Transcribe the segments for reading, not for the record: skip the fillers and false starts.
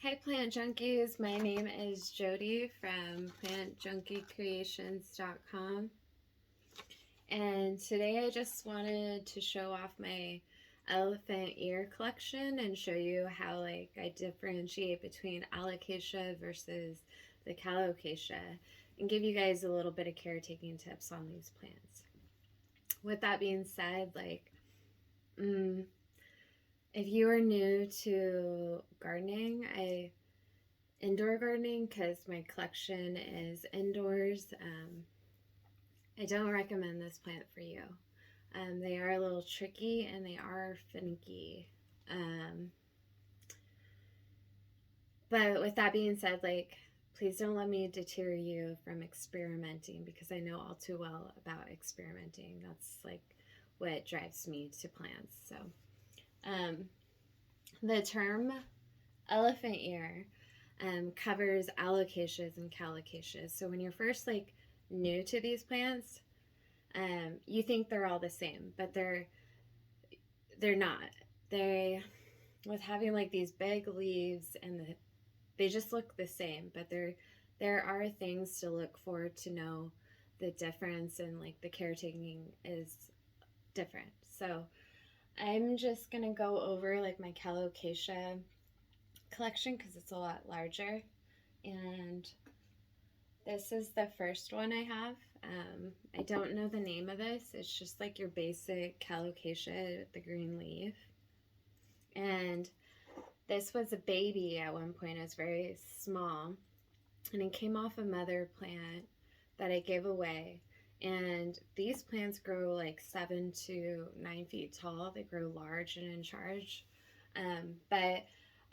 Hi Plant Junkies, my name is Jody from plantjunkiecreations.com, and today I just wanted to show off my elephant ear collection and show you how I differentiate between alocasia versus the calocasia and give you guys a little bit of caretaking tips on these plants. With that being said, if you are new to gardening, indoor gardening, because my collection is indoors, I don't recommend this plant for you. They are a little tricky and they are finicky. But with that being said, please don't let me deter you from experimenting, because I know all too well about experimenting. That's what drives me to plants. So the term elephant ear covers alocasias and calocasias. So when you're first new to these plants, you think they're all the same, but they're not. They, with having these big leaves and they just look the same, but there are things to look for to know the difference, and the caretaking is different. So I'm just gonna go over my Calocasia collection because it's a lot larger, and this is the first one I have. I don't know the name of this. It's just your basic Calocasia with the green leaf, and this was a baby at one point. It was very small, and it came off a mother plant that I gave away. And these plants grow 7 to 9 feet tall. They grow large and in charge. But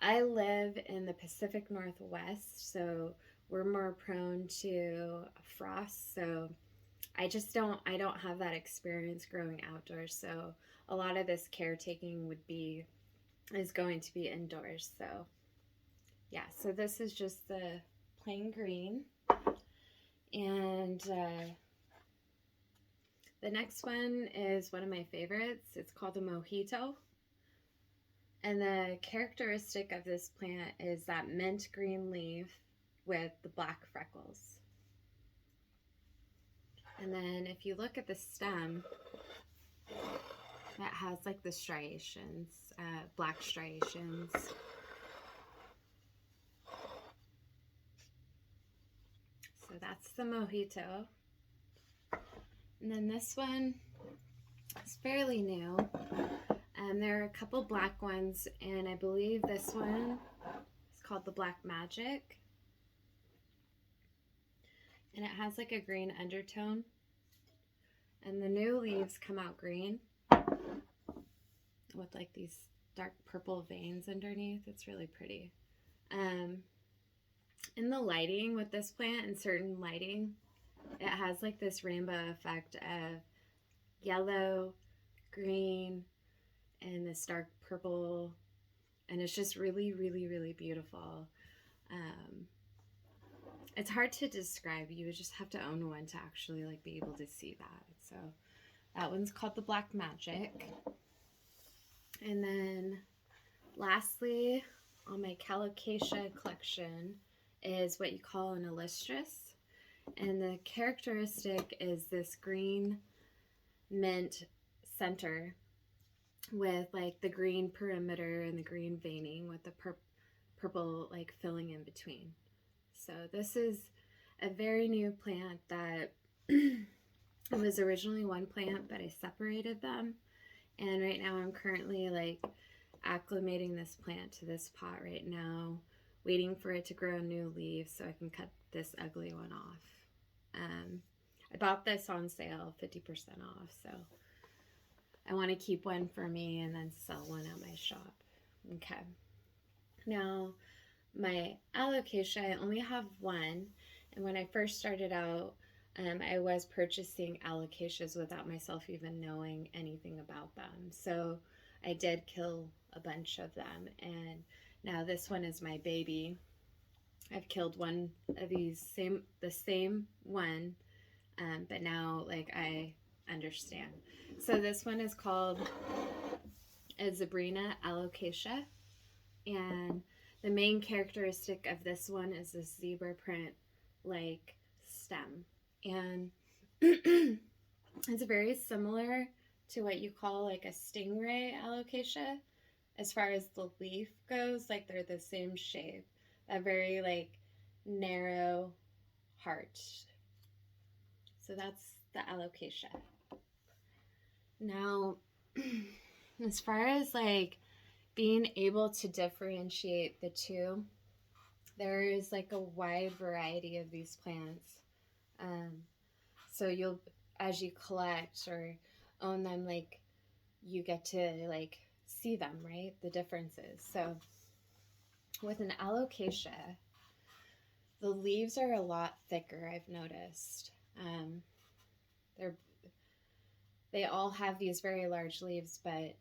I live in the Pacific Northwest, so we're more prone to frost. So I don't have that experience growing outdoors. So a lot of this caretaking is going to be indoors. So yeah, so this is just the plain green. And the next one is one of my favorites. It's called a Mojito. And the characteristic of this plant is that mint green leaf with the black freckles. And then if you look at the stem, that has the striations, black striations. So that's the Mojito. And then this one is fairly new. There are a couple black ones, and I believe this one is called the Black Magic. And it has a green undertone. And the new leaves come out green with these dark purple veins underneath. It's really pretty. In the lighting with this plant, in certain lighting, it has this rainbow effect of yellow, green, and this dark purple, and it's just really, really, really beautiful. It's hard to describe. You would just have to own one to actually be able to see that. So that one's called the Black Magic. And then lastly, on my Calocasia collection is what you call an illustrious. And the characteristic is this green mint center with the green perimeter and the green veining with the purple filling in between. So this is a very new plant that it was originally one plant, but I separated them, and right now I'm currently acclimating this plant to this pot right now, waiting for it to grow new leaves so I can cut this ugly one off. I bought this on sale, 50% off, so I want to keep one for me and then sell one at my shop. Okay. Now, my alocasia, I only have one, and when I first started out, I was purchasing alocasias without myself even knowing anything about them. So I did kill a bunch of them, and now this one is my baby. I've killed one of these, the same one, but now I understand. So this one is called a Zabrina Alocasia, and the main characteristic of this one is this zebra print like stem. And it's very similar to what you call like a stingray alocasia as far as the leaf goes. Like they're the same shape, that very like narrow heart. So that's the alocasia. Now, as far as like being able to differentiate the two, there is like a wide variety of these plants. So you'll, as you collect or own them, like you get to like see them, right? The differences. So with an alocasia, the leaves are a lot thicker, I've noticed. They all have these very large leaves, but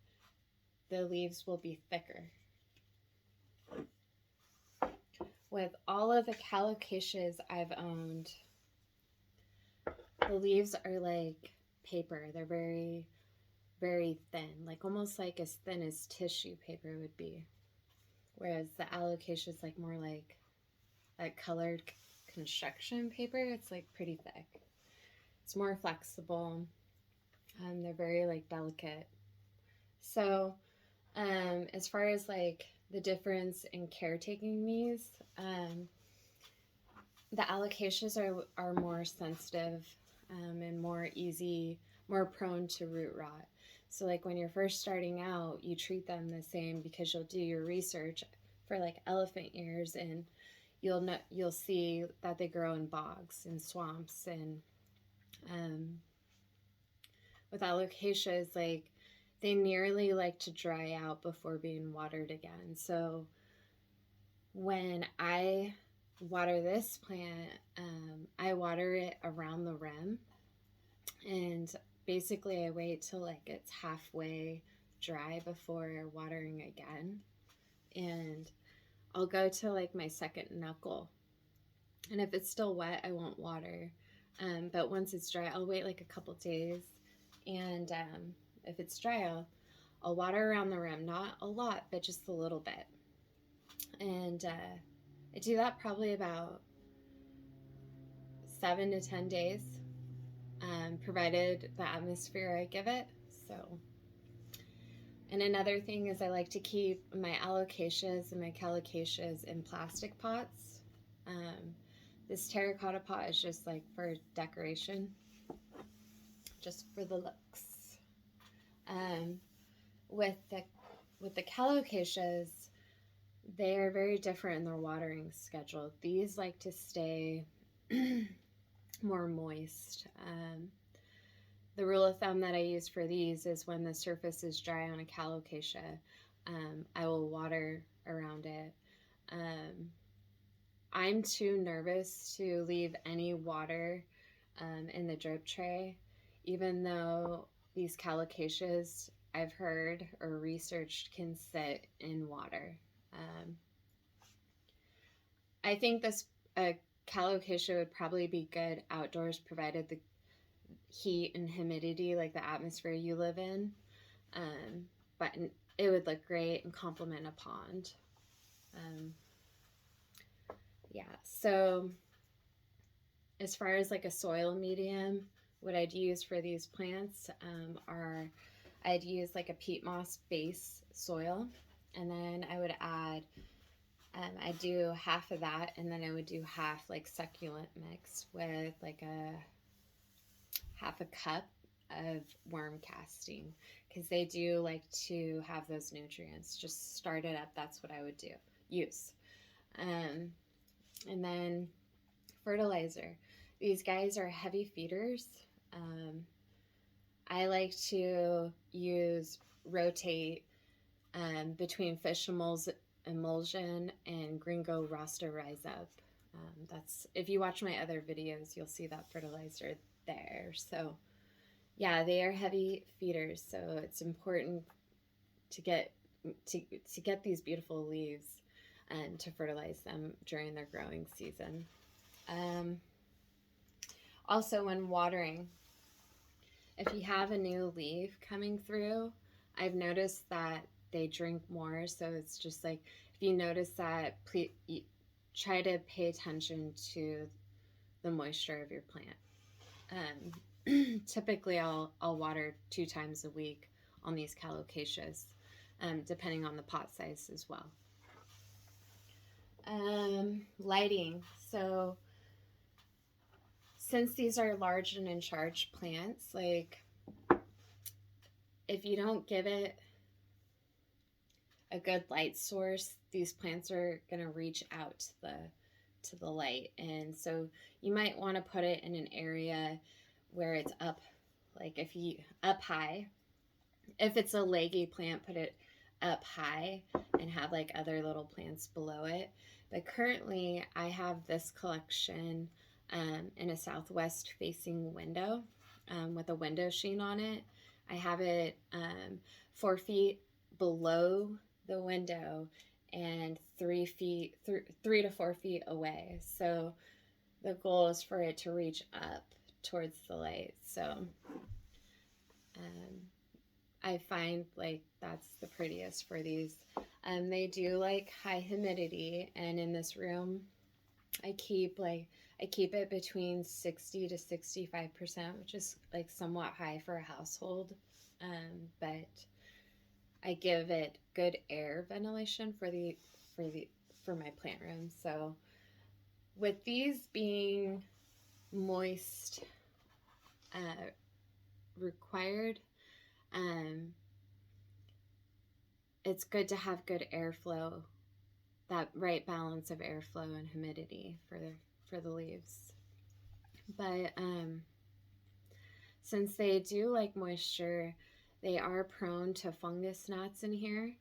the leaves will be thicker. With all of the calocasias I've owned, the leaves are like paper. They're very, very thin, like almost like as thin as tissue paper would be. Whereas the alocasia is like more like colored construction paper. It's like pretty thick. It's more flexible. They're very like delicate. So as far as like the difference in caretaking these, the alocasias are more sensitive and more prone to root rot. So like when you're first starting out, you treat them the same because you'll do your research for like elephant ears, and you'll see that they grow in bogs and swamps. And with alocasias, like they nearly like to dry out before being watered again. So when I water this plant, I water it around the rim, and basically I wait till like it's halfway dry before watering again. And I'll go to like my second knuckle, and if it's still wet, I won't water. But once it's dry, I'll wait like a couple days, and if it's dry, I'll water around the rim. Not a lot, but just a little bit. And I do that probably about 7 to 10 days, provided the atmosphere I give it. So, and another thing is I like to keep my alocasias and my calocasias in plastic pots. This terracotta pot is just like for decoration, just for the looks. With the calocasias, they are very different in their watering schedule. These like to stay more moist. The rule of thumb that I use for these is when the surface is dry on a calocasia, I will water around it. I'm too nervous to leave any water in the drip tray, even though these calocasias, I've heard or researched, can sit in water. I think this calocasia would probably be good outdoors, provided the heat and humidity, like the atmosphere you live in. But it would look great and complement a pond. Yeah, so as far as like a soil medium, what I'd use for these plants I'd use like a peat moss base soil, and then I would add, I do half of that, and then I would do half like succulent mix with like half a cup of worm casting, because they do like to have those nutrients. Just start it up. That's what I would use. And then fertilizer. These guys are heavy feeders. I like to rotate between fish emulsion and Gringo Rasta Rise Up. That's, if you watch my other videos, you'll see that fertilizer there. So yeah, they are heavy feeders, so it's important to get these beautiful leaves and to fertilize them during their growing season. Also, when watering, if you have a new leaf coming through, I've noticed that they drink more. So it's just like, if you notice that, please try to pay attention to the moisture of your plant. Typically, I'll water 2 times a week on these calocasias, depending on the pot size as well. Lighting. So since these are large and in charge plants, like if you don't give it a good light source, these plants are going to reach out to the light. And so you might want to put it in an area where it's up, like if you up high. If it's a leggy plant, put it up high and have like other little plants below it. But currently I have this collection in a southwest facing window with a window sheen on it. I have it 4 feet below the window and 3 to 4 feet away. So the goal is for it to reach up towards the light. So I find like that's the prettiest for these. They do like high humidity, and in this room I keep it between 60 to 65%, which is like somewhat high for a household. But I give it good air ventilation for my plant room. So with these being moist required, it's good to have good airflow, that right balance of airflow and humidity for the leaves. But since they do like moisture, they are prone to fungus gnats in here.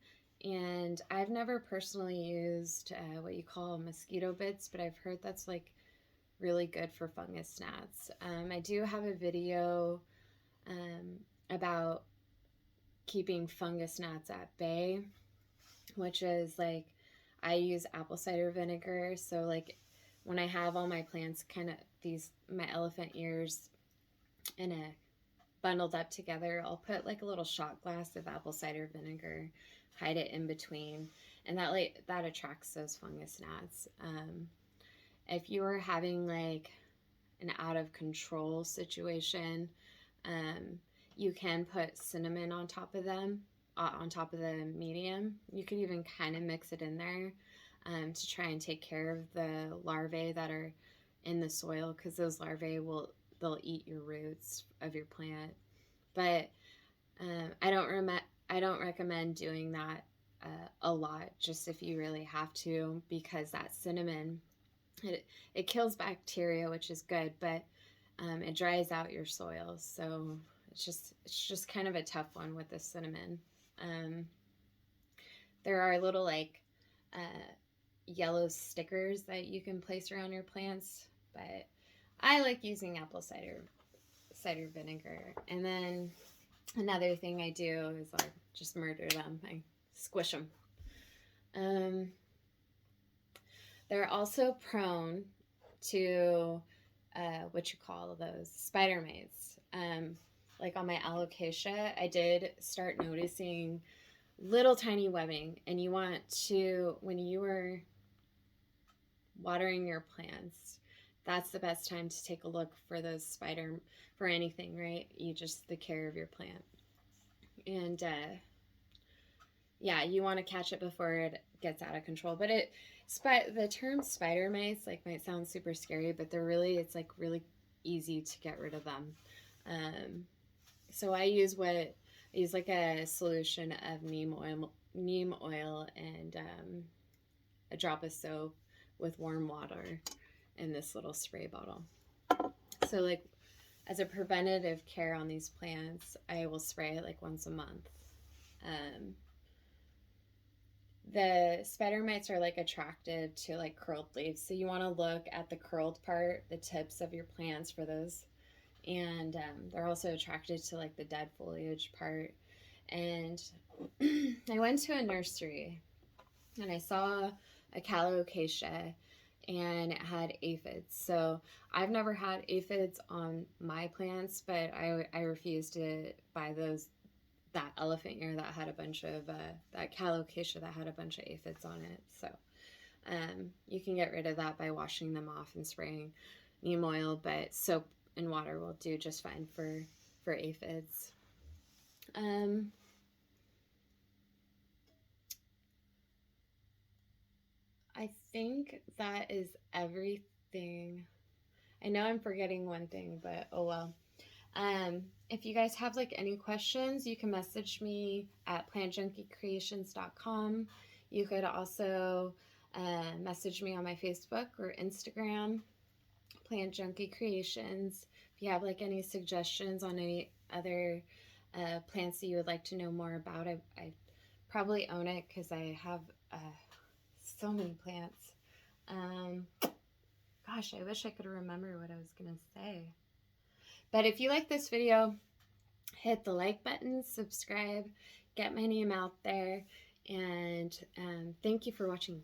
And I've never personally used what you call mosquito bits, but I've heard that's like really good for fungus gnats. I do have a video about keeping fungus gnats at bay, which is like I use apple cider vinegar. So like when I have all my plants kind of my elephant ears in a bundled up together, I'll put like a little shot glass of apple cider vinegar, hide it in between, and that attracts those fungus gnats. If you are having like an out of control situation, you can put cinnamon on top of them, on top of the medium. You could even kind of mix it in there to try and take care of the larvae that are in the soil, because those larvae they'll eat your roots of your plant. But I don't recommend doing that a lot, just if you really have to, because that cinnamon, it kills bacteria, which is good, but it dries out your soil. So it's just kind of a tough one with the cinnamon. There are little like yellow stickers that you can place around your plants, but I like using apple cider vinegar. And then another thing I do is like just murder them. I squish them. They're also prone to what you call those spider mites. Like on my alocasia, I did start noticing little tiny webbing, and you want to, when you are watering your plants, that's the best time to take a look for those for anything, right? The care of your plant. And yeah, you want to catch it before it gets out of control. But the term spider mites like might sound super scary, but it's like really easy to get rid of them. So I use like a solution of neem oil and a drop of soap with warm water in this little spray bottle. So like as a preventative care on these plants, I will spray it like once a month. The spider mites are like attracted to like curled leaves, so you want to look at the curled part, the tips of your plants for those. And they're also attracted to like the dead foliage part. And I went to a nursery and I saw a Calocasia and it had aphids. So I've never had aphids on my plants, but I refuse to buy those that elephant ear that had a bunch of, that Calocasia that had a bunch of aphids on it. So you can get rid of that by washing them off and spraying neem oil, but soap and water will do just fine for aphids. I think that is everything. I know I'm forgetting one thing, but oh well. If you guys have like any questions, you can message me at plantjunkiecreations.com. You could also message me on my Facebook or Instagram, Plant Junkie Creations. If you have like any suggestions on any other plants that you would like to know more about, I probably own it because I have so many plants. Gosh, I wish I could remember what I was going to say. But if you like this video, hit the like button, subscribe, get my name out there, and thank you for watching.